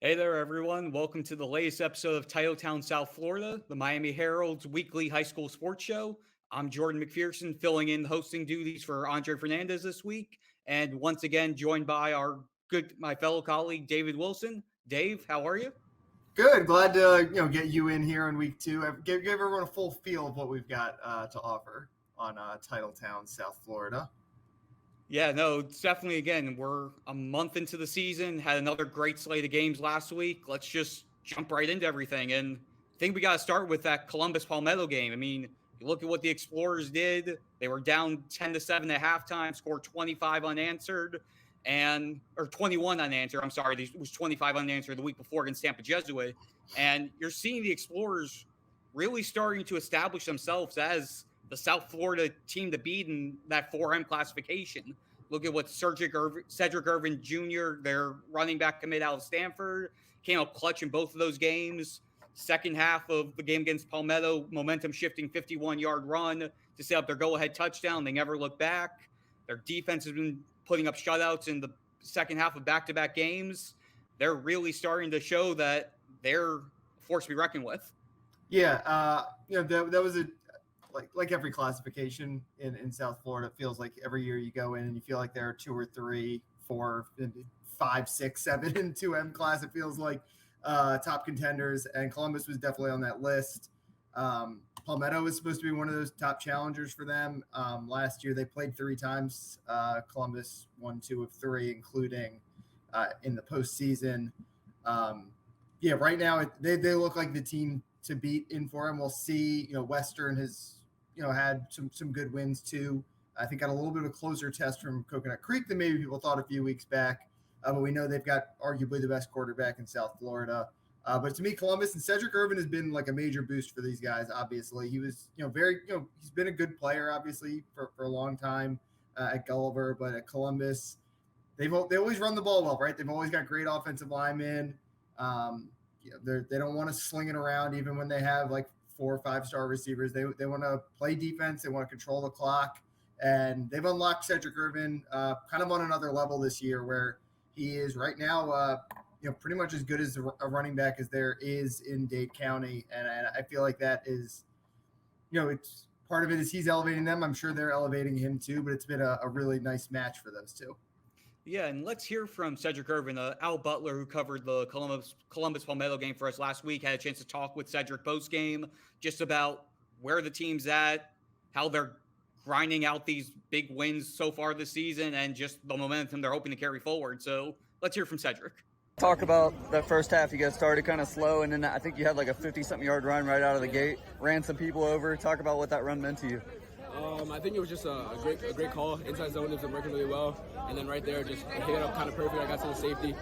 Hey there, everyone. Welcome to the latest episode of Titletown South Florida, the Miami Herald's weekly high school sports show. I'm Jordan McPherson, filling in hosting duties for Andre Fernandez this week, and once again joined by my fellow colleague David Wilson. Dave, how are you? Good. Glad to get you in here in week two. Give everyone a full feel of what we've got to offer on Titletown, South Florida. Yeah, no, it's definitely again, we're a month into the season, had another great slate of games last week. Let's just jump right into everything. And I think we got to start with that Columbus Palmetto game. I mean, you look at what the Explorers did. They were down 10-7 at halftime, scored 25 unanswered, or 21 unanswered. I'm sorry, it was 25 unanswered the week before against Tampa Jesuit. And you're seeing the Explorers really starting to establish themselves as the South Florida team to beat in that 4M classification. Look at what Cedric Irvin Jr., their running back commit out of Stanford, came out clutch in both of those games. Second half of the game against Palmetto, momentum shifting 51-yard run to set up their go-ahead touchdown. They never look back. Their defense has been putting up shutouts in the second half of back-to-back games. They're really starting to show that they're a force to be reckoned with. Yeah, that was like every classification in South Florida. It feels like every year you go in and you feel like there are 2 or 3, 4, 5, 6, 7 in 2M class. It feels like top contenders, and Columbus was definitely on that list. Palmetto was supposed to be one of those top challengers for them. Last year they played 3 times. Columbus won 2 of 3, including in the postseason. Right now they look like the team to beat in 4M. We'll see. Western has had some good wins too. I think got a little bit of a closer test from Coconut Creek than maybe people thought a few weeks back. But we know they've got arguably the best quarterback in South Florida. But to me, Columbus and Cedric Irvin has been like a major boost for these guys. Obviously, he was he's been a good player obviously for a long time at Gulliver, but at Columbus, they always run the ball well, right? They've always got great offensive linemen. They don't want to sling it around even when they have like 4 or 5-star receivers. They want to play defense. They want to control the clock, and they've unlocked Cedric Irvin kind of on another level this year, where he is right now, pretty much as good as a running back as there is in Dade County, and I feel like that is, it's part of it is he's elevating them. I'm sure they're elevating him too, but it's been a really nice match for those two. Yeah, and let's hear from Cedric Irvin. Al Butler, who covered the Columbus Palmetto game for us last week, had a chance to talk with Cedric post game just about where the team's at, how they're grinding out these big wins so far this season, and just the momentum they're hoping to carry forward. So let's hear from Cedric. Talk about that first half. You guys started kind of slow, and then I think you had like a 50-something yard run right out of the gate, ran some people over. Talk about what that run meant to you. I think it was just a great call. Inside zone has been working really well, and then right there, just hit it up kind of perfect. I got to the safety,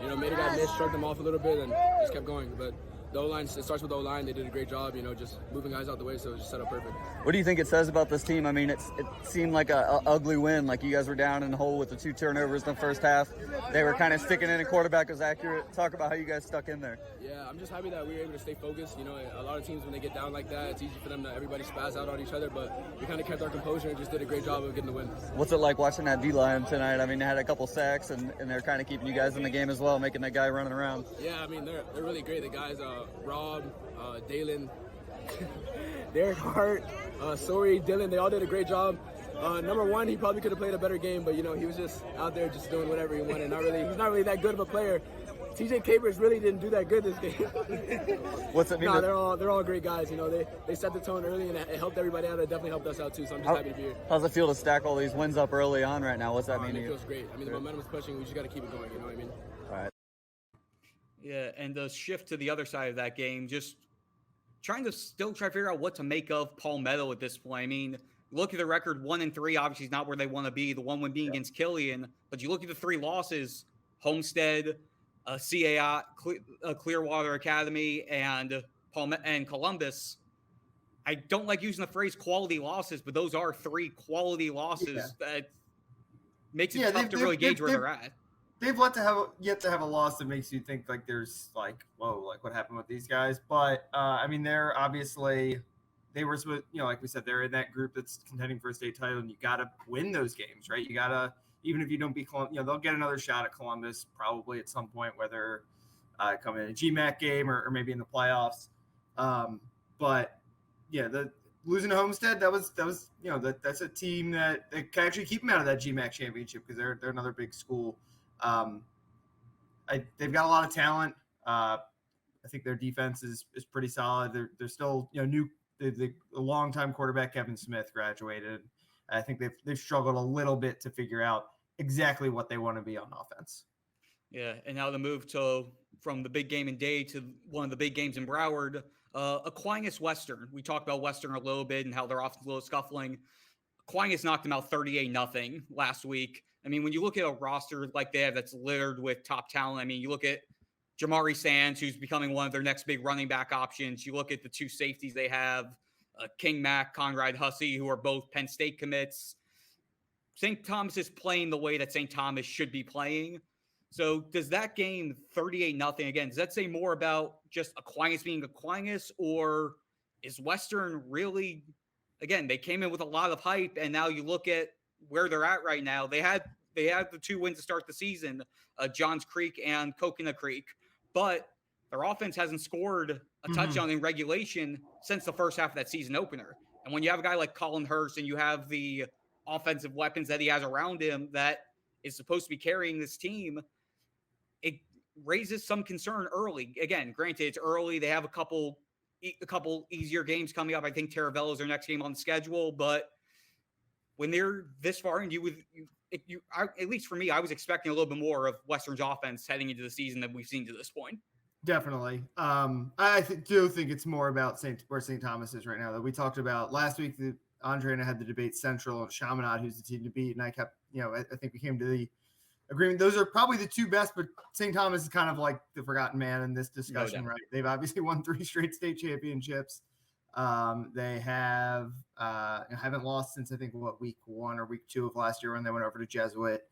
made a guy miss, shrugged them off a little bit, and just kept going. But the O-line, it starts with the O-line. They did a great job, just moving guys out the way, so it just set up perfect. What do you think it says about this team? I mean, it seemed like a ugly win. Like you guys were down in the hole with the 2 turnovers in the first half. They were kind of sticking in, and quarterback was accurate. Talk about how you guys stuck in there. Yeah, I'm just happy that we were able to stay focused. A lot of teams, when they get down like that, it's easy for them to everybody spaz out on each other, but we kind of kept our composure and just did a great job of getting the win. What's it like watching that D-line tonight? I mean, they had a couple sacks, and they're kind of keeping you guys in the game as well, making that guy running around. Yeah, I mean, they're really great. The guys, Rob, Dalen, Derek Hart, Sori, Dylan, they all did a great job. Number 1, he probably could have played a better game, but he was just out there just doing whatever he wanted. He's not really that good of a player. TJ Capers really didn't do that good this game. What's it mean? No, they're all great guys. They set the tone early, and it helped everybody out. It definitely helped us out too. So I'm just happy to be here. How's it feel to stack all these wins up early on right now? What's that mean to you? It feels great. I mean, the momentum is pushing. We just got to keep it going. You know what I mean? All right. Yeah, and the shift to the other side of that game, just trying to figure out what to make of Palmetto at this point. I mean, look at the record 1-3. Obviously, is not where they want to be. The one win being against Killian, but you look at the 3 losses: Homestead, CAI, Clearwater Academy, and Columbus. I don't like using the phrase quality losses, but those are 3 quality losses that makes it tough to really gauge where they're at. They've yet to have a loss that makes you think like there's like, whoa, like what happened with these guys. But I mean, they were supposed, like we said, they're in that group that's contending for a state title, and you got to win those games, right? You got to, even if you don't beat Columbus, they'll get another shot at Columbus probably at some point, whether come in a GMAC game or maybe in the playoffs. But yeah, the losing to Homestead, that's a team that can actually keep them out of that GMAC championship because they're another big school. They've got a lot of talent. I think their defense is pretty solid. They're still new. The longtime quarterback Kevin Smith graduated. I think they've struggled a little bit to figure out exactly what they want to be on offense. Yeah, and now the move from the big game in Day to one of the big games in Broward, Aquinas Western. We talked about Western a little bit and how they're off a little scuffling. Aquinas knocked them out 38-0 last week. I mean, when you look at a roster like they have that's littered with top talent, I mean, you look at Jamari Sands, who's becoming one of their next big running back options. You look at the two safeties they have, King Mack, Conrad Hussey, who are both Penn State commits. St. Thomas is playing the way that St. Thomas should be playing. So does that game 38-0 again, does that say more about just Aquinas being Aquinas, or is Western really, again, they came in with a lot of hype, and now you look at where they're at right now. They had the 2 wins to start the season, Johns Creek and Coconut Creek, but their offense hasn't scored a touchdown in regulation since the first half of that season opener. And when you have a guy like Colin Hurst and you have the offensive weapons that he has around him that is supposed to be carrying this team, it raises some concern early. Again, granted, it's early. They have a couple easier games coming up. I think Taravello is their next game on the schedule, but when they're this far in, at least for me, I was expecting a little bit more of Western's offense heading into the season than we've seen to this point. Definitely. I do think it's more about where St. Thomas is right now. That we talked about last week. Andre and I had the debate Central and Chaminade, who's the team to beat, and I kept, I think we came to the agreement. Those are probably the two best, but St. Thomas is kind of like the forgotten man in this discussion, right? They've obviously won 3 straight state championships. They haven't lost since I think week 1 or week 2 of last year when they went over to Jesuit.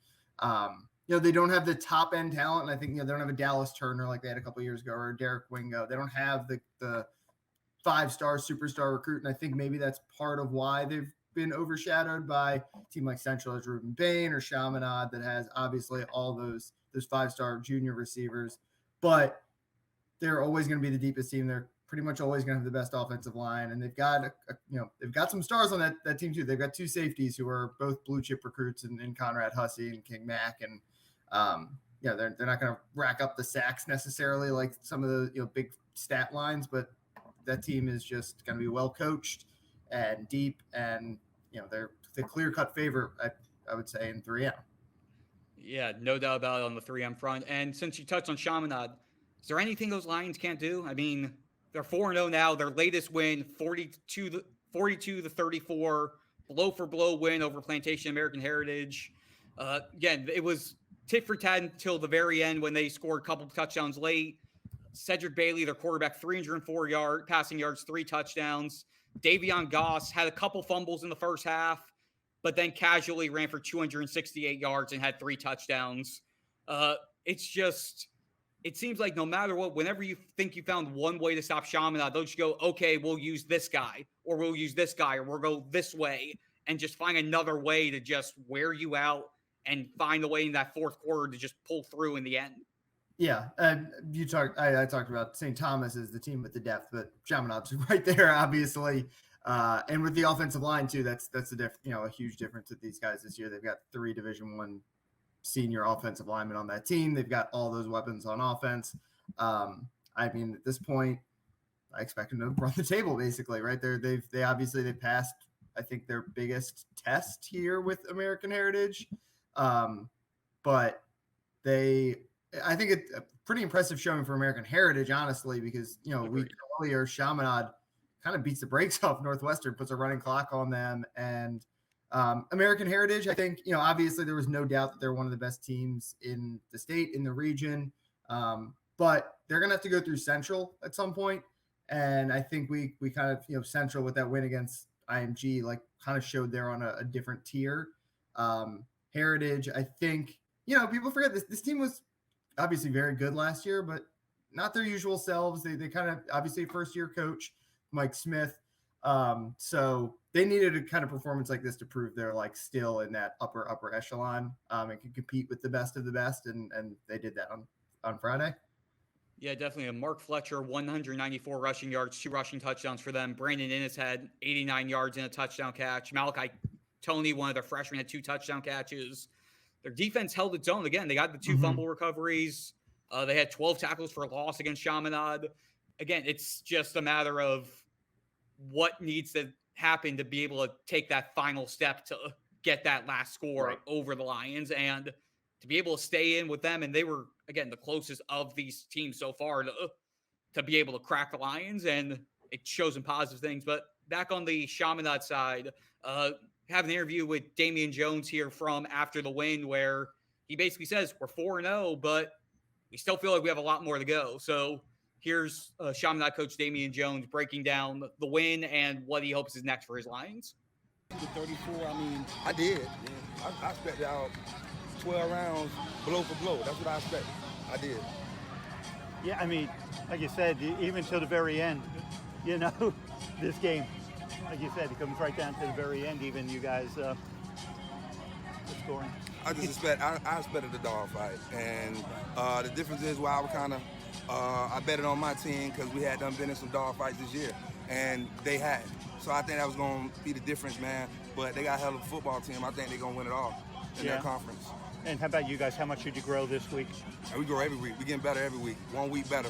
They don't have the top end talent. And I think, they don't have a Dallas Turner like they had a couple years ago or a Derek Wingo. They don't have the 5-star superstar recruit. And I think maybe that's part of why they've been overshadowed by a team like Central as Ruben Bain or Chaminade that has obviously all those 5-star junior receivers, but they're always going to be the deepest team. They're pretty much always going to have the best offensive line, and they've got they've got some stars on that team too. They've got 2 safeties who are both blue chip recruits in Conrad Hussey and King Mack, and they're not going to rack up the sacks necessarily like some of the big stat lines, but that team is just going to be well coached and deep, and they're the clear-cut favorite, I would say, in 3M. Yeah, no doubt about it on the 3M front. And since you touched on Chaminade, is there anything those Lions can't do? I mean, they're 4-0 now. Their latest win, 42-34, blow-for-blow win over Plantation American Heritage. Again, it was tit for tat until the very end when they scored a couple of touchdowns late. Cedric Bailey, their quarterback, 304 passing yards, 3 touchdowns. Davion Goss had a couple fumbles in the first half, but then casually ran for 268 yards and had 3 touchdowns. It seems like no matter what, whenever you think you found one way to stop Chaminade, they'll just go, okay, we'll use this guy, or we'll use this guy, or we'll go this way, and just find another way to just wear you out and find a way in that fourth quarter to just pull through in the end. Yeah, and I talked about St. Thomas as the team with the depth, but Chaminade's right there, obviously, and with the offensive line too. That's a huge difference with these guys this year. They've got 3 Division I senior offensive linemen on that team. They've got all those weapons on offense. I mean, at this point, I expect them to run the table basically, right? They obviously passed, I think, their biggest test here with American Heritage, but I think it's a pretty impressive showing for American Heritage, honestly, because, a week earlier, Chaminade kind of beats the brakes off Northwestern, puts a running clock on them. And American Heritage, I think, obviously there was no doubt that they're one of the best teams in the state, in the region. But they're going to have to go through Central at some point. And I think we kind of, Central with that win against IMG, like kind of showed they're on a different tier. Heritage, I think, people forget this team was obviously very good last year, but not their usual selves. They kind of, obviously, first-year coach Mike Smith. So they needed a kind of performance like this to prove they're like still in that upper echelon and can compete with the best of the best. And they did that on Friday. Yeah, definitely. A Mark Fletcher, 194 rushing yards, 2 rushing touchdowns for them. Brandon Innes had 89 yards and a touchdown catch. Malachi Tony, one of their freshmen, had 2 touchdown catches. Their defense held its own. Again, they got the 2 Mhm. fumble recoveries. They had 12 tackles for loss against Chaminade. Again, it's just a matter of what needs to happen to be able to take that final step to get that last score Right. over the Lions and to be able to stay in with them. And they were, again, the closest of these teams so far to be able to crack the Lions. And it shows some positive things. But back on the Chaminade side, have an interview with Damian Jones here from after the win where he basically says we're 4-0, but we still feel like we have a lot more to go. So here's Chaminade coach Damian Jones breaking down the win and what he hopes is next for his Lions. The 34, I mean, I did. Yeah. I expected out 12 rounds blow for blow. That's what I expected. I did. yeah, I mean, like you said, even to the very end, you know, this game, like you said, it comes right down to the very end. Even you guys scoring. I expected the dog fight, and the difference is why I was kind of I bet it on my team because we had done been in some dog fights this year, and they had. So I think that was going to be the difference, man. But they got a hell of a football team. I think they're going to win it all in their conference. And how about you guys? How much did you grow this week? And we grow every week. We're getting better every week. 1 week better.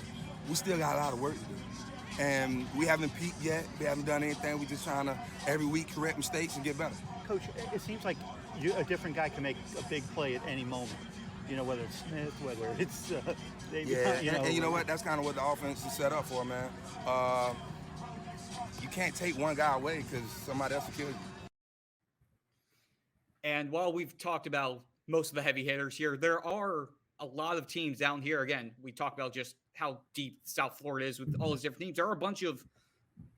We still got a lot of work to do. And we haven't peaked yet. We haven't done anything. We're just trying to every week correct mistakes and get better. Coach, it seems like a different guy can make a big play at any moment. You know, whether it's Smith, whether it's And you know what? That's kind of what the offense is set up for, man. You can't take one guy away because somebody else will kill you. And while we've talked about most of the heavy hitters here, there are a lot of teams down here. Again, we talked about just how deep South Florida is with all these different teams. There are a bunch of,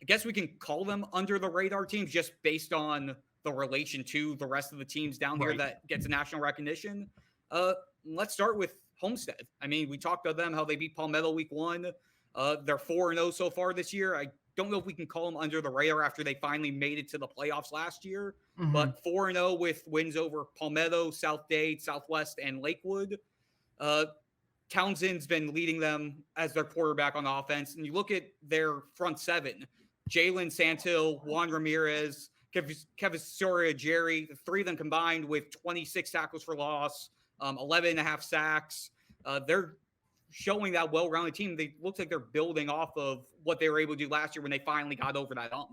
I guess we can call them under the radar teams just based on the relation to the rest of the teams down here that gets national recognition. Let's start with Homestead. I mean, we talked about them, how they beat Palmetto week 1. They're 4-0 so far this year. I don't know if we can call them under the radar after they finally made it to the playoffs last year, but 4-0 with wins over Palmetto, South Dade, Southwest, and Lakewood. Townsend's been leading them as their quarterback on offense. And you look at their front 7, Jalen Santil, Juan Ramirez, Kevin Soria, Jerry, the 3 of them combined with 26 tackles for loss, 11 and a half sacks. They're showing that well-rounded team. They look like they're building off of what they were able to do last year when they finally got over that hump.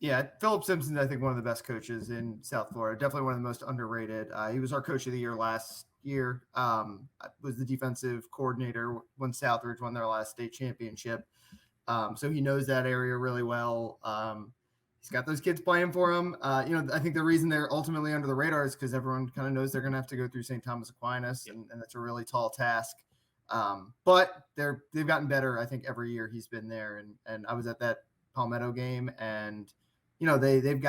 Yeah, Philip Simpson's, I think, one of the best coaches in South Florida. Definitely one of the most underrated. He was our coach of the year last year. Was the defensive coordinator when Southridge won their last state championship. So he knows that area really well. He's got those kids playing for him. I think the reason they're ultimately under the radar is because everyone kind of knows they're going to have to go through St. Thomas Aquinas, and that's a really tall task. But they've gotten better, I think, every year he's been there. And I was at that Palmetto game, and they've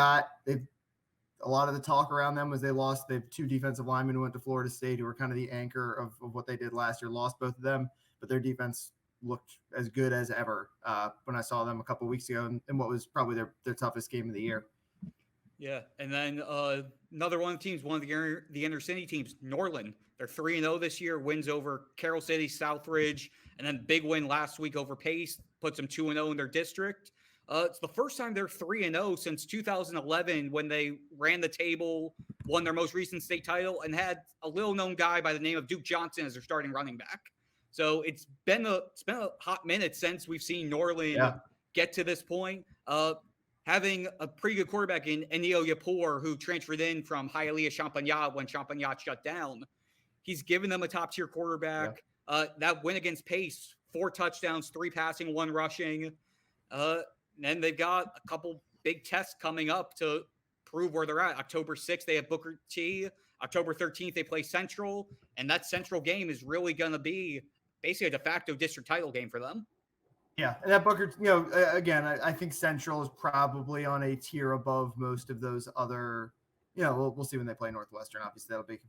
a lot of the talk around them was they lost. They have 2 defensive linemen who went to Florida State who were kind of the anchor of what they did last year. Lost both of them, but their defense looked as good as ever when I saw them a couple of weeks ago in what was probably their toughest game of the year. Yeah, and then another one of the teams, one of the inner city teams, Norland. They're 3-0 this year, wins over Carroll City, Southridge, and then big win last week over Pace, puts them 2-0 in their district. It's the first time they're 3-0 since 2011 when they ran the table, won their most recent state title, and had a little-known guy by the name of Duke Johnson as their starting running back. So it's been a hot minute since we've seen Norland get to this point. Having a pretty good quarterback in Enio Yapur, who transferred in from Hialeah Champagnat when Champagnat shut down. He's given them a top-tier quarterback. That win against Pace, 4 touchdowns, 3 passing, 1 rushing. And they've got a couple big tests coming up to prove where they're at. October 6th, they have Booker T. October 13th, they play Central. And that Central game is really going to be basically a de facto district title game for them. Yeah, and that Booker, again, I think Central is probably on a tier above most of those other, we'll see when they play Northwestern. Obviously, that'll be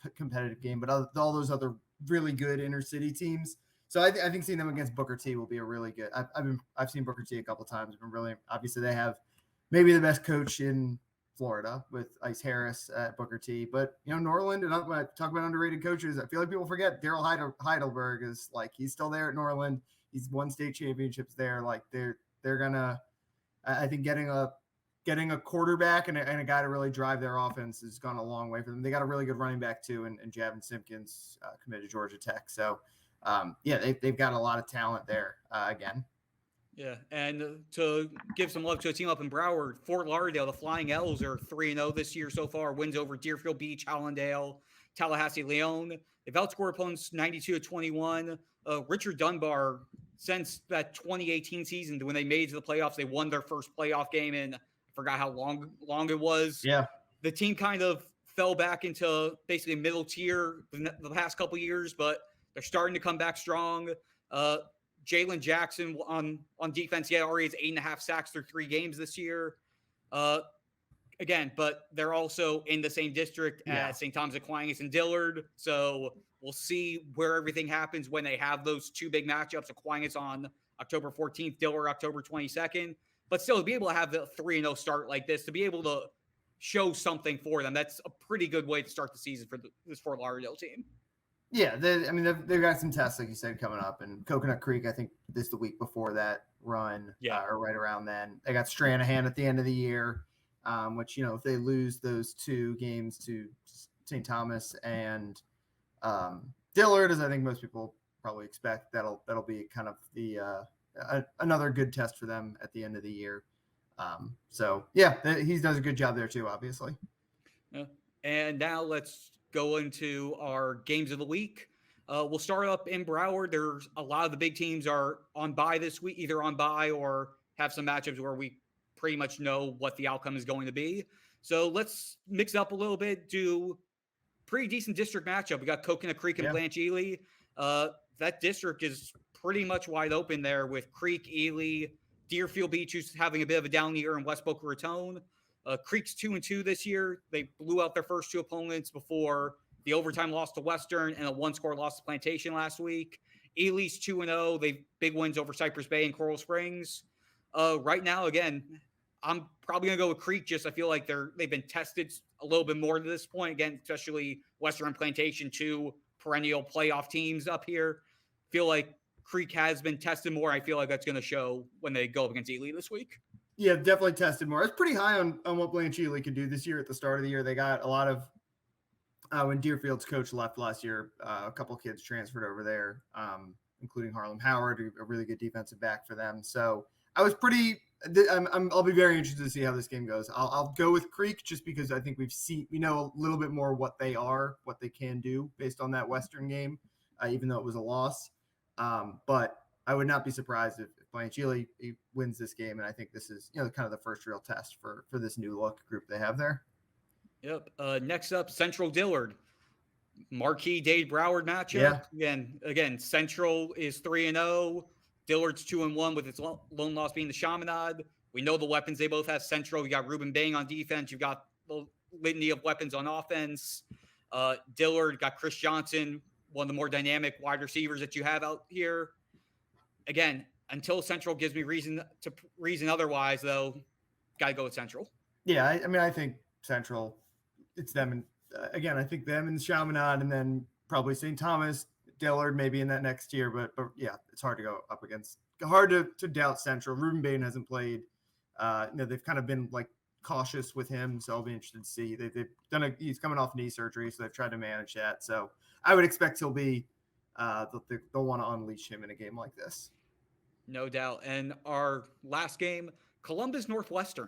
a competitive game, but all those other really good inner city teams. So I think seeing them against Booker T will be a really good. I've seen Booker T a couple of times. Been really, obviously they have maybe the best coach in Florida with Ice Harris at Booker T. But Norland, and when I talk about underrated coaches, I feel like people forget Daryl Heidelberg is like he's still there at Norland. He's won state championships there. Like they're gonna, I think getting a quarterback and a guy to really drive their offense has gone a long way for them. They got a really good running back too, and Javin Simpkins committed to Georgia Tech. So they've got a lot of talent there again. Yeah, and to give some love to a team up in Broward, Fort Lauderdale, the Flying L's are 3-0 this year so far. Wins over Deerfield Beach, Hollandale, Tallahassee, Leon. They've outscored opponents 92-21. Richard Dunbar, since that 2018 season when they made it to the playoffs, they won their first playoff game in, I forgot how long it was. Yeah. The team kind of fell back into basically middle tier the past couple years, but they're starting to come back strong. Jalen Jackson on defense, already has 8.5 sacks through 3 games this year. Again, but they're also in the same district as St. Thomas Aquinas and Dillard. So we'll see where everything happens when they have those 2 big matchups. Aquinas on October 14th, Dillard October 22nd. But still, to be able to have the 3-0 start like this, to be able to show something for them, that's a pretty good way to start the season for this Fort Lauderdale team. Yeah, they've got some tests, like you said, coming up. And Coconut Creek, I think the week before that run, or right around then. They got Stranahan at the end of the year, which, if they lose those 2 games to St. Thomas and Dillard, as I think most people probably expect, that'll be kind of the another good test for them at the end of the year. He does a good job there too, obviously. Yeah. And now let's go into our games of the week. We'll start up in Broward. There's a lot of the big teams are on bye this week, either on bye or have some matchups where we pretty much know what the outcome is going to be. So let's mix it up a little bit, do pretty decent district matchup. We got Coconut Creek and Blanche Ely. That district is pretty much wide open there with Creek, Ely, Deerfield Beach, who's having a bit of a down year, and West Boca Raton. Creek's 2-2 this year. They blew out their first 2 opponents before the overtime loss to Western and a 1-score loss to Plantation last week. Ely's 2-0. They big wins over Cypress Bay and Coral Springs. Right now, again, I'm probably gonna go with Creek. I feel like they've been tested a little bit more to this point. Again, especially Western and Plantation, 2 perennial playoff teams up here. Feel like Creek has been tested more. I feel like that's gonna show when they go up against Ely this week. Yeah, definitely tested more. It's pretty high on what Blanche Ely could do this year at the start of the year. They got a lot of when Deerfield's coach left last year, a couple of kids transferred over there, including Harlem Howard, a really good defensive back for them. So I was I'll be very interested to see how this game goes. I'll go with Creek just because I think we know a little bit more what they are, what they can do based on that Western game, even though it was a loss. But I would not be surprised if Blanche Ely wins this game, and I think this is kind of the first real test for this new look group they have there. Yep. Next up, Central Dillard, marquee Dade Broward matchup. Yeah. Again, Central is 3-0. Dillard's 2-1 with its lone loss being the Chaminade. We know the weapons they both have. Central, you got Ruben Bang on defense. You've got the litany of weapons on offense. Dillard got Chris Johnson, one of the more dynamic wide receivers that you have out here. Again, until Central gives me reason otherwise, though, got to go with Central. Yeah, I think Central, it's them. And again, I think them and Chaminade, and then probably St. Thomas, Dillard maybe in that next year. But yeah, it's hard to go up against. Hard to doubt Central. Ruben Bain hasn't played. They've kind of been like cautious with him, so I'll be interested to see. He's coming off knee surgery, so they've tried to manage that. So I would expect he'll be. They'll want to unleash him in a game like this. No doubt. And our last game, Columbus Northwestern.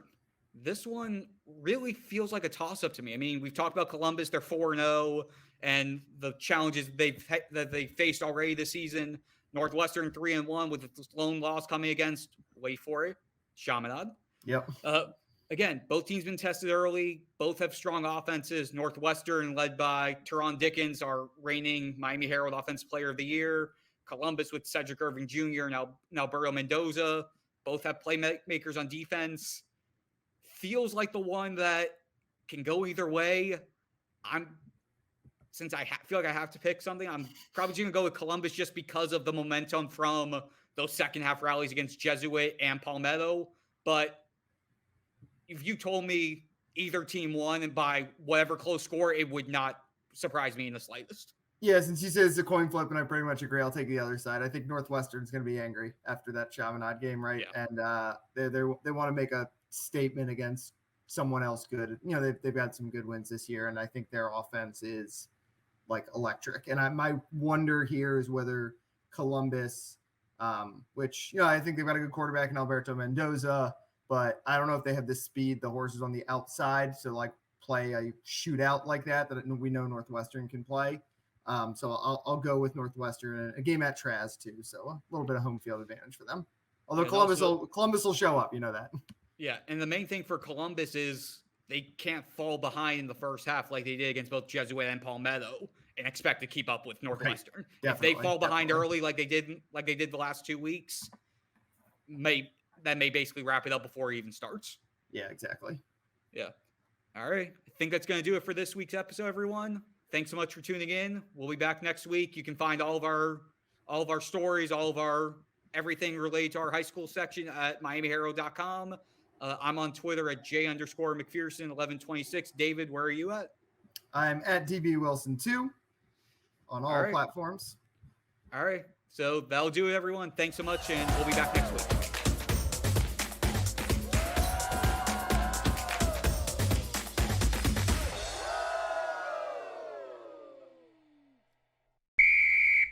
This one really feels like a toss-up to me. I mean, we've talked about Columbus. They're 4-0, and the challenges that they faced already this season. Northwestern 3-1 with its lone loss coming against, wait for it, Chaminade. Yep. Again, both teams been tested early. Both have strong offenses. Northwestern, led by Teron Dickens, our reigning Miami Herald Offensive Player of the Year. Columbus with Cedric Irving Jr. and Alberto Mendoza. Both have playmakers on defense. Feels like the one that can go either way. Since I feel like I have to pick something, I'm probably going to go with Columbus just because of the momentum from those second half rallies against Jesuit and Palmetto. But if you told me either team won, and by whatever close score, it would not surprise me in the slightest. Yeah, since you said it's a coin flip, and I pretty much agree, I'll take the other side. I think Northwestern's going to be angry after that Chaminade game, right? Yeah. And they want to make a statement against someone else good. You know, they've had some good wins this year, and I think their offense is like electric. And my wonder here is whether Columbus, which, you know, I think they've got a good quarterback in Alberto Mendoza, but I don't know if they have the speed, the horses on the outside to like play a shootout like that we know Northwestern can play. So I'll go with Northwestern, and a game at Traz too. So a little bit of home field advantage for them. Although Columbus will show up, you know that. Yeah, and the main thing for Columbus is they can't fall behind in the first half like they did against both Jesuit and Palmetto and expect to keep up with Northwestern. Right. If they fall behind early like they did the last 2 weeks, that may basically wrap it up before it even starts. Yeah, exactly. Yeah. All right. I think that's going to do it for this week's episode, everyone. Thanks so much for tuning in. We'll be back next week. You can find all of our stories, all of our everything related to our high school section at miamiherald.com. I'm on Twitter at J_McPherson1126. David, where are you at? I'm at DB Wilson 2 on all platforms. All right. So that'll do it, everyone. Thanks so much, and we'll be back next week.